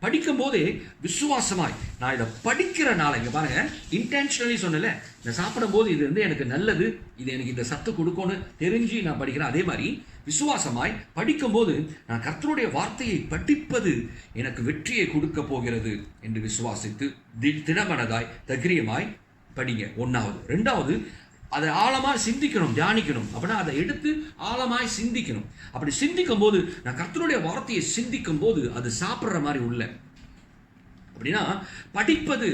படிக்கும் போதே விசுவாசமாய் நான் இதை படிக்கிற நாளை, இங்கே பாருங்க, இன்டென்ஷனலி சொன்னல, நான் சாப்பிடும் போது இது எனக்கு நல்லது, இது எனக்கு இந்த சத்து கொடுக்கும்னு தெரிஞ்சு நான் படிக்கிறேன். அதே மாதிரி விசுவாசமாய் படிக்கும்போது நான் கர்த்தருடைய வார்த்தையை படிப்பது எனக்கு வெற்றியை கொடுக்க போகிறது என்று விசுவாசித்து திடமனதாய் தைரியமாய் படிங்க. 1வது. 2வது, அதை ஆழமாக சிந்திக்கணும், தியானிக்கணும். அப்படின்னா அதை எடுத்து ஆழமாய் சிந்திக்கணும். அப்படி சிந்திக்கும் போது, நான் கர்த்தருடைய வார்த்தையை சிந்திக்கும் போது அது சாப்பிட்ற மாதிரி உள்ள. அப்படின்னா படிப்பது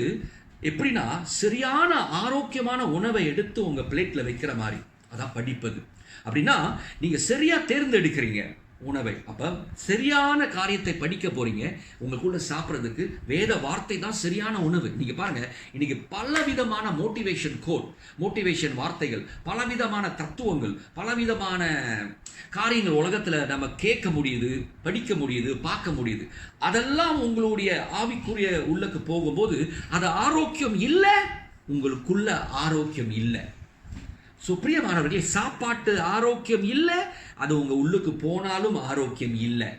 எப்படின்னா சரியான ஆரோக்கியமான உணவை எடுத்து உங்கள் பிளேட்டில் வைக்கிற மாதிரி, அதான் படிப்பது. அப்படின்னா நீங்கள் சரியாக தேர்ந்தெடுக்கிறீங்க உணவை. அப்போ சரியான காரியத்தை படிக்க போறீங்க. உங்களுக்குள்ள சாப்பிட்றதுக்கு வேத வார்த்தை தான் சரியான உணவு. நீங்கள் பாருங்கள், இன்னைக்கு பலவிதமான மோட்டிவேஷன் வார்த்தைகள், பலவிதமான தத்துவங்கள், பலவிதமான காரியங்கள் உலகத்தில் நம்ம கேட்க முடியுது, படிக்க முடியுது, பார்க்க முடியுது. அதெல்லாம் உங்களுடைய ஆவிக்குரிய உள்ளக்கு போகும்போது அது ஆரோக்கியம் இல்லை, உங்களுக்குள்ள ஆரோக்கியம் இல்லை. ஸோ பிரியமானவர்களே, சாப்பாட்டு ஆரோக்கியம் இல்லை, அது உங்கள் உள்ளுக்கு போனாலும் ஆரோக்கியம் இல்லை.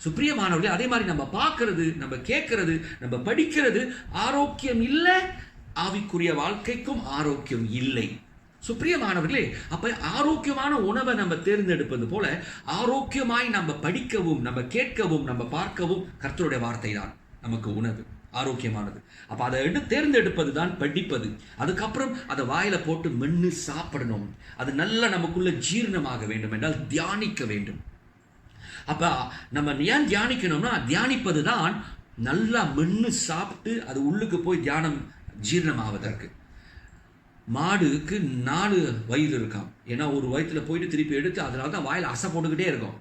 ஸோ பிரியமானவர்களே, அதே மாதிரி நம்ம பார்க்கறது, நம்ம கேட்கறது, நம்ம படிக்கிறது ஆரோக்கியம் இல்லை, ஆவிக்குரிய வாழ்க்கைக்கும் ஆரோக்கியம் இல்லை. ஸோ பிரியமானவர்களே, அப்போ ஆரோக்கியமான உணவை நம்ம தேர்ந்தெடுப்பது போல ஆரோக்கியமாய் நம்ம படிக்கவும், நம்ம கேட்கவும், நம்ம பார்க்கவும் கர்த்தருடைய வார்த்தை தான் நமக்கு உணவு, ஆரோக்கியமானது. அப்போ அதை தேர்ந்தெடுப்பது தான் படிப்பது. அதுக்கப்புறம் அதை வாயில போட்டு மென்று சாப்பிடணும். அது நல்லா நமக்குள்ள ஜீரணமாக வேண்டும் என்றால் தியானிக்க வேண்டும். அப்போ நம்ம ஏன் தியானிக்கணும்னா, தியானிப்பது தான் நல்லா மென்று சாப்பிட்டு அது உள்ளுக்கு போய் தியானம் ஜீரணமாவதற்கு. மாடுக்கு 4 வயிறு இருக்காம். ஏன்னா ஒரு வயிற்றுல போயிட்டு திருப்பி எடுத்து அதனால தான் வாயில் அசை போட்டுக்கிட்டே இருக்கும்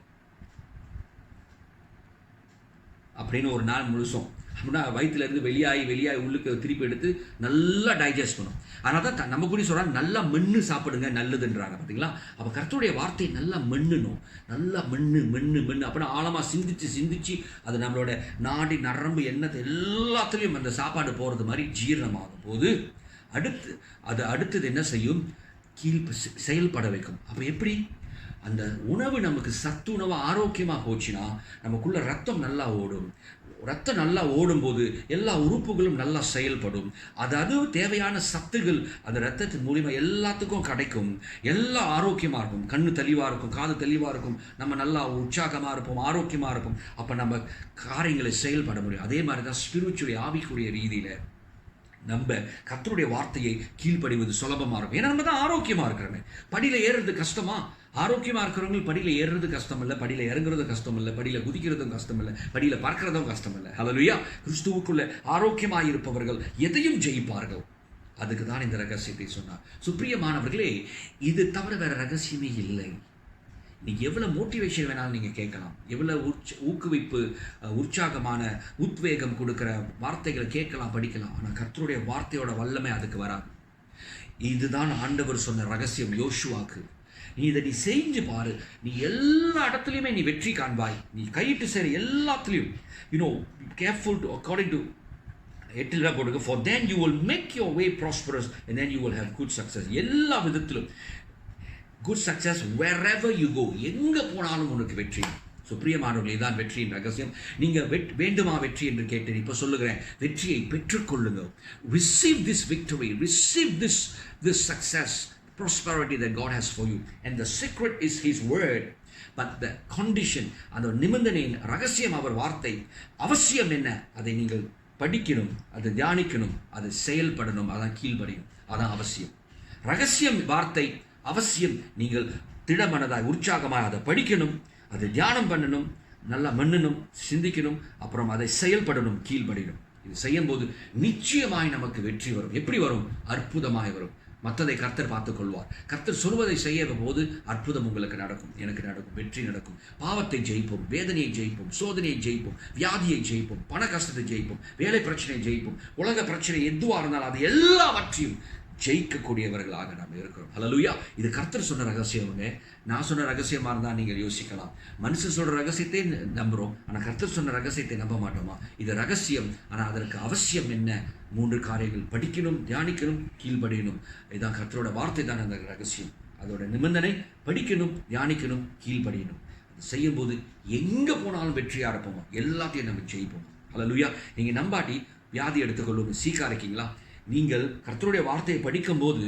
அப்படின்னு ஒரு நாள் முழுசும். அப்படின்னா வயிற்றுல இருந்து வெளியாகி உள்ளுக்கு திருப்பி எடுத்து நல்லா டைஜஸ்ட் பண்ணும். அதனால தான் நம்ம கூட சொல்கிறாங்க, நல்லா மென்று சாப்பிடுங்க நல்லதுன்றாங்க. பார்த்தீங்களா? அப்போ கர்த்தருடைய வார்த்தை நல்லா மென்னணும், நல்லா மென்று அப்படின்னா ஆழமாக சிந்திச்சு அது நம்மளோட நாடி நரம்பு எண்ணத்தை எல்லாத்துலேயும் அந்த சாப்பாடு போகிறது மாதிரி ஜீரணமாகும் போது அடுத்தது என்ன செய்யும்? செயல்பட வைக்கும். அப்போ எப்படி? அந்த உணவு நமக்கு சத்து உணவு ஆரோக்கியமாக போச்சுன்னா நமக்குள்ள ரத்தம் நல்லா ஓடும். ரத்தம் நல்லா ஓடும்போது எல்லா உறுப்புகளும் நல்லா செயல்படும். அது தேவையான சத்துகள் அந்த ரத்தத்தின் மூலிமா எல்லாத்துக்கும் கிடைக்கும். எல்லாம் ஆரோக்கியமாக இருக்கும். கண்ணு தெளிவாக இருக்கும், காது தெளிவாக இருக்கும், நம்ம நல்லா உற்சாகமாக இருப்போம், ஆரோக்கியமாக இருப்போம். அப்போ நம்ம காரியங்களை செயல்பட முடியும். அதே மாதிரி தான் ஸ்பிரிச்சுவலி, ஆவிக்குரிய ரீதியில் நம்ம கர்த்தருடைய வார்த்தையை கீழ்ப்படிவது சுலபமாக இருக்கும். ஏன்னா நம்ம தான் ஆரோக்கியமாக இருக்கிறோமே. படியில் ஏறுறது கஷ்டமா? ஆரோக்கியமாக இருக்கிறவங்க படியில் ஏறுறது கஷ்டம் இல்லை, படியில் இறங்குறது கஷ்டம் இல்லை, படியில் குதிக்கிறதும் கஷ்டம் இல்லை, படியில் பார்க்கிறதும் கஷ்டம் இல்லை. ஹல்லேலூயா! கிறிஸ்துவுக்குள்ள ஆரோக்கியமாக இருப்பவர்கள் எதையும் ஜெயிப்பார்கள். அதுக்கு தான் இந்த ரகசியத்தை சொன்னார். சுப்பிரியமானவர்களே, இது தவிர வேற ரகசியமே இல்லை. நீங்கள் எவ்வளோ மோட்டிவேஷன் வேணாலும் நீங்கள் கேட்கலாம், எவ்வளோ ஊக்குவிப்பு, உற்சாகமான உத்வேகம் கொடுக்குற வார்த்தைகளை கேட்கலாம், படிக்கலாம். ஆனால் கர்த்தருடைய வார்த்தையோட வல்லமை அதுக்கு வராது. இதுதான் ஆண்டவர் சொன்ன ரகசியம் யோசுவாக்கு. நீ இதை செஞ்சு பாரு, நீ எல்லா இடத்துலையுமே நீ வெற்றி காண்பாய். நீ கையிட்டு செய்கிற எல்லாத்துலேயும் கேர்ஃபுல் அக்கார்டிங் டு 8 போட்டுக்கு, for then you will make your way prosperous and then you will have good success. எல்லா விதத்திலும் good success wherever you go. எங்கே போனாலும் உனக்கு வெற்றி. ஸோ பிரியமானவர்களே, தான் வெற்றியின் ரகசியம். நீங்கள் வேண்டுமா வெற்றி என்று கேட்டேன். இப்போ சொல்லுகிறேன், வெற்றியை பெற்றுக்கொள்ளுங்கள். Receive this victory, receive this success, prosperity that God has for you. And the secret is His word. But the condition, அந்த நிபந்தனையின் ரகசியம் அவர் வார்த்தை. அவசியம் என்ன? அதை நீங்கள் படிக்கணும், அதை தியானிக்கணும், அதை செயல்படணும், அதான் கீழ்படியும், அதான் அவசியம். ரகசியம் வார்த்தை அவசியம். நீங்கள் திடமனதாய் உற்சாகமாக அதை படிக்கணும், அதை தியானம் பண்ணணும், நல்லா மண்ணணும், சிந்திக்கணும், அப்புறம் அதை செயல்படணும், கீழ்படியணும். இது செய்யும்போது நிச்சயமாய் நமக்கு வெற்றி வரும். எப்படி வரும்? அற்புதமாய் வரும். மற்றதை கர்த்தர் பார்த்துக் கொள்வார். கர்த்தர் சொல்வதை செய்ய போது அற்புதம் உங்களுக்கு நடக்கும், எனக்கு நடக்கும், வெற்றி நடக்கும். பாவத்தை ஜெயிப்போம், வேதனையை ஜெயிப்போம், சோதனையை ஜெயிப்போம், வியாதியை ஜெயிப்போம், பண கஷ்டத்தை ஜெயிப்போம், வேலை பிரச்சனையை ஜெயிப்போம், உலக பிரச்சனை எதுவாக இருந்தாலும் அது எல்லாவற்றையும் ஜெயிக்கக்கூடியவர்களாக நாம் இருக்கிறோம். ஹல்லேலூயா! இது கர்த்தர் சொன்ன ரகசியமுங்க. நான் சொன்ன ரகசியமாக இருந்தால் நீங்கள் யோசிக்கலாம், மனுஷன் சொல்கிற ரகசியத்தை நம்புகிறோம், ஆனால் கர்த்தர் சொன்ன ரகசியத்தை நம்ப மாட்டோமா? இது ரகசியம். ஆனால் அதற்கு அவசியம் என்ன? 3 காரியங்கள்: படிக்கணும், தியானிக்கணும், கீழ்படியணும். இதுதான் கர்த்தரோட வார்த்தை தான் அந்த ரகசியம். அதோட நிபந்தனை படிக்கணும், தியானிக்கணும், கீழ்படியணும். அது செய்யும்போது எங்கே போனாலும் வெற்றியாக இருப்போமா, எல்லாத்தையும் நம்ம ஜெயிப்போம். ஹல்லேலூயா! நீங்கள் நம்பாட்டி வியாதி எடுத்துக்கொள்ளுங்க. சீக்கா இருக்கீங்களா? நீங்கள் கர்த்தருடைய வார்த்தையை படிக்கும்போது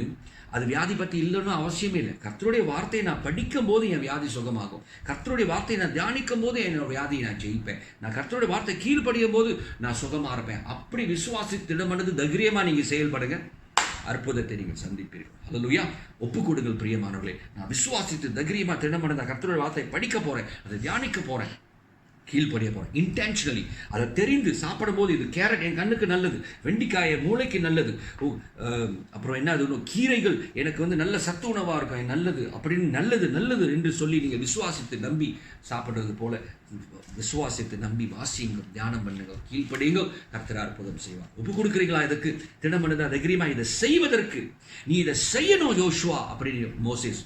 அது வியாதி பற்றி இல்லைன்னு அவசியமே இல்லை. கர்த்தருடைய வார்த்தையை நான் படிக்கும் போது என் வியாதி சுகமாகும். கர்த்தருடைய வார்த்தையை நான் தியானிக்கும் போது என்னோட வியாதியை நான் ஜெயிப்பேன். நான் கர்த்தருடைய வார்த்தை கீழ்படியும் போது நான் சுகமாக இருப்பேன். அப்படி விசுவாசித்திடமானது தைரியமாக நீங்கள் செயல்படுங்க, அற்புதத்தை நீங்கள் சந்திப்பீர்கள். ஹல்லேலூயா! ஒப்பு கொடுங்கள் பிரியமானவர்களே. நான் விசுவாசித்து தைரியமாக திடமனத கர்த்தருடைய வார்த்தையை படிக்க போகிறேன், அதை தியானிக்க போகிறேன், கீழ்படிய போகிறேன். இன்டென்ஷனலி அதை தெரிந்து சாப்பிடும் போது இது கேரட் என் கண்ணுக்கு நல்லது, வெண்டிக்காயை மூளைக்கு நல்லது, அப்புறம் என்ன அது கீரைகள் எனக்கு நல்ல சத்து உணவாக இருக்கும், நல்லது அப்படின்னு நல்லது என்று சொல்லி நீங்கள் விசுவாசித்து நம்பி சாப்பிட்றது போல விசுவாசித்து நம்பி வாசியுங்கள், தியானம் பண்ணுங்கள், கீழ்படியுங்கள். கர்த்தர் அற்புதம் செய்வார். ஒப்பு கொடுக்குறீங்களா? இதுக்கு திடமனதா தைரியமா இதை செய்வதற்கு நீ இதை செய்யணும் யோசுவா அப்படின்னு மோசேஸ்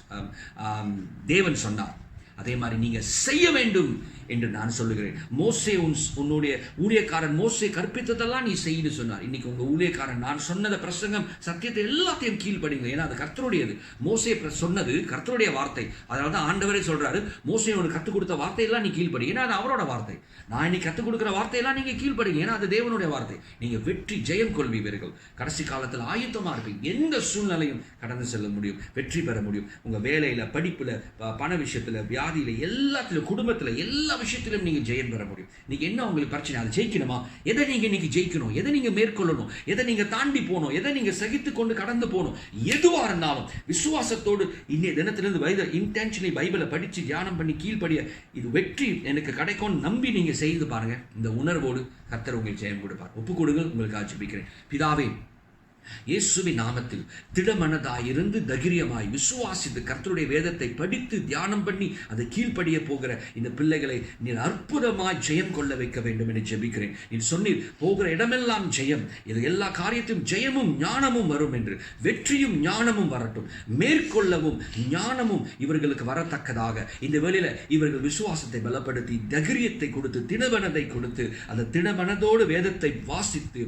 தேவன் சொன்னார். அதே மாதிரி நீங்க செய்ய வேண்டும் என்று நான் சொல்லுகிறேன். மோசே உன்னுடைய ஊழியக்காரன் மோசே கற்பித்ததெல்லாம் நீ செய்து சொன்னார். இன்னைக்கு உங்க ஊழியக்காரன் நான் சொன்னதை பிரசங்கம் சத்தியத்தை எல்லாத்தையும் கீழ்ப்படிங்க. ஏன்னா அது கர்த்தருடையது. மோசே சொன்னது கர்த்தருடைய வார்த்தை. அதனால தான் ஆண்டவரே சொல்றாரு, மோசேயோடு கற்றுக் கொடுத்த வார்த்தையெல்லாம் நீ கீழ்ப்படி. ஏன்னா அது அவரோட வார்த்தை. நான் இன்னைக்கு கற்றுக் கொடுக்குற வார்த்தையெல்லாம் நீங்க கீழ்ப்படிங்க. ஏன்னா அது தேவனுடைய வார்த்தை. நீங்க வெற்றி ஜெயம் கொள்வீர்கள். கடைசி காலத்தில் ஆயத்தமா இருப்பீங்க. எந்த சூழ்நிலையும் கடந்து செல்ல முடியும், வெற்றி பெற முடியும். உங்க வேலையில, படிப்புல, பண விஷயத்துல, வியாதியில, எல்லாத்திலும், குடும்பத்துல, எல்லா விஷயத்திலும் நீங்க ஜெயம் பெற முடியும். நீங்க என்ன உங்களுக்கு பிரச்சனை? அதை ஜெயிக்கணுமா? எதை நீங்க இன்னைக்கு ஜெயிக்கணும்? எதை நீங்க மேற்கொள்ளணும்? எதை நீங்க தாண்டி போகணும்? எதை நீங்க சகித்து கொண்டு கடந்து போகணும்? எதுவா இருந்தாலும் விசுவாசத்தோடு இன்னைய தினத்திலிருந்து இன்டென்ஷனலி பைபிளை படிச்சு தியானம் பண்ணி கீழ்ப்படிய இது வெற்றி எனக்கு கிடைக்கும் நம்பி நீங்க செய்து பாருங்க. இந்த உணர்வோடு கர்த்தர் உங்களுக்கு ஜெயம் கொடுப்பார். ஒப்பு கொடுங்கள். உங்களுக்கு ஆட்சிப்பிக்கிறேன். பிதாவே, இயேசுவின் நாமத்தில் திடமனதாயிருந்து தைரியமாய் விசுவாசித்து கர்த்தருடைய வேதத்தை படித்து தியானம் பண்ணி அதை கீழ்ப்படிய போகிற இந்த பிள்ளைகளை நீர் அற்புதமாய் ஜெயம் கொள்ள வைக்க வேண்டும் என்று ஜெபிக்கிறேன். நீர் சொன்னீர், போகிற இடமெல்லாம் ஜெயம், இது எல்லா காரியத்திலும் ஜெயமும் ஞானமும் வரும் என்று. வெற்றியும் ஞானமும் வரட்டும், மேற்கொள்ளவும் ஞானமும் இவர்களுக்கு வரத்தக்கதாக இந்த வேளையில இவர்கள் விசுவாசத்தை பலப்படுத்தி தைரியத்தை கொடுத்து திடமனதை கொடுத்து அந்த திடமனதோடு வேதத்தை வாசித்து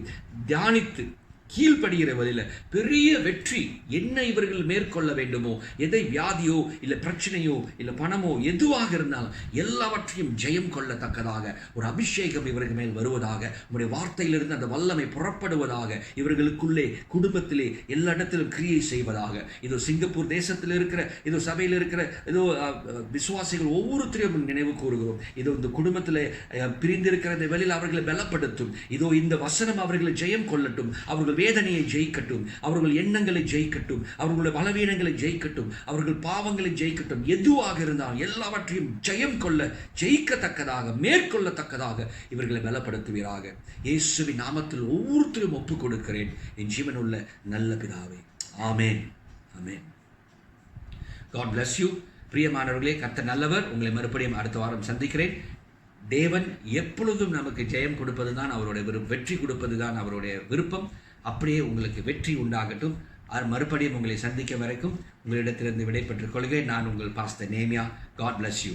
தியானித்து கீழ்ப்படுகிற வழியில பெரிய வெற்றி என்ன இவர்கள் மேற்கொள்ள வேண்டுமோ, எதை வியாதியோ இல்லை பிரச்சனையோ இல்லை பணமோ எதுவாக இருந்தாலும் எல்லாவற்றையும் ஜெயம் கொள்ளத்தக்கதாக ஒரு அபிஷேகம் இவர்கள் மேல் வருவதாக, உங்களுடைய வார்த்தையிலிருந்து அந்த வல்லமை புறப்படுவதாக, இவர்களுக்குள்ளே குடும்பத்திலே எல்லா இடத்திலும் கிரியை செய்வதாக. இதோ சிங்கப்பூர் தேசத்தில் இருக்கிற இதோ சபையில் இருக்கிற ஏதோ விசுவாசிகள் ஒவ்வொருத்தரையும் நினைவு கூறுகிறோம். இதோ இந்த குடும்பத்தில் பிரிந்திருக்கிற இந்த வெளியில் அவர்களை பலப்படுத்தும். இதோ இந்த வசனம் அவர்களை ஜெயம் கொள்ளட்டும். அவர்கள் வேதனையை ஜெயிக்கட்டும், அவர்கள் எண்ணங்களை ஜெயிக்கட்டும், அவர்களுடைய பலவீனங்களை ஜெயிக்கட்டும், அவர்கள் பாவங்களை ஜெயிக்கட்டும். எதுவாக இருந்தாலும் எல்லாவற்றையும் ஜெயம் கொள்ள ஜெயிக்கத்தக்கதாக மேற்கொள்ளத்தக்கதாக இவர்களை பலப்படுத்துவீராக. இயேசுவின் நாமத்தில் ஒவ்வொருத்தரும் ஒப்புக் கொடுக்கிறேன் என் ஜீவனுள்ள நல்ல பிதாவே. ஆமென். ஆமென். God bless you. பிரியமானவர்களே, கர்த்தர் நல்லவர். உங்களை மறுபடியும் அடுத்த வாரம் சந்திக்கிறேன். தேவன் எப்பொழுதும் நமக்கு ஜெயம் கொடுப்பது தான் அவருடைய வெற்றி கொடுப்பது தான் அவருடைய விருப்பம். அப்படியே உங்களுக்கு வெற்றி உண்டாகட்டும். மறுபடியும் உங்களை சந்திக்க வரைக்கும் உங்களிடத்திலிருந்து விடைபெற்றுக் கொள்கிறேன். நான் உங்கள் பாஸ்டர் நேமியா. God bless you.